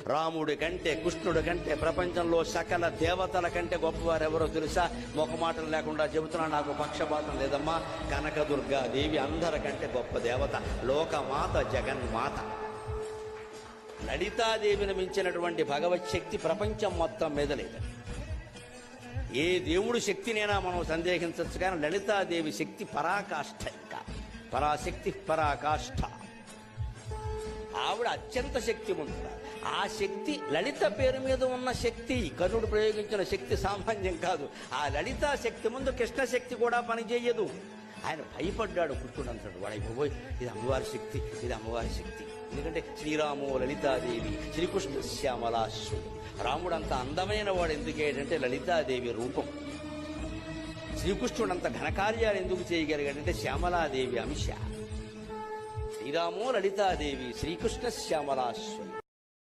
రాముడి కంటే కృష్ణుడి కంటే ప్రపంచంలో సకల దేవతల కంటే గొప్పవారు ఎవరో తెలుసా? మొఖమాటలు లేకుండా చెబుతున్నా, నాకు పక్షపాతం లేదమ్మా. కనకదుర్గాదేవి అందరికంటే గొప్ప దేవత, లోకమాత, జగన్మాత. లలితాదేవిని మించినటువంటి భగవత్ శక్తి ప్రపంచం మొత్తం మీద లేదు. ఏ దేవుడి శక్తినైనా మనం సందేహించవచ్చు, కానీ లలితాదేవి శక్తి పరాకాష్ఠ. ఇంకా పరాశక్తి, పరాకాష్ఠ. ఆవిడ అత్యంత శక్తివంతుడు. ఆ శక్తి లలిత పేరు మీద ఉన్న శక్తి, కర్ణుడు ప్రయోగించిన శక్తి సామాన్యం కాదు. ఆ లలితా శక్తి ముందు కృష్ణ శక్తి కూడా పనిచేయదు. ఆయన భయపడ్డాడు. కృష్ణుడు అంటాడు, వాడైపోయి ఇది అమ్మవారి శక్తి, ఇది అమ్మవారి శక్తి. ఎందుకంటే శ్రీరాము లలితాదేవి, శ్రీకృష్ణ శ్యామలాశ్రుడు. రాముడు అంత అందమైన వాడు ఎందుకేటంటే లలితాదేవి రూపం. శ్రీకృష్ణుడు అంత ఘనకార్యాలు ఎందుకు చేయగలిగాడంటే శ్యామలాదేవి అంశ. శ్రీరామో లలితాదేవి, శ్రీకృష్ణ శ్యామలాశ్రుడు.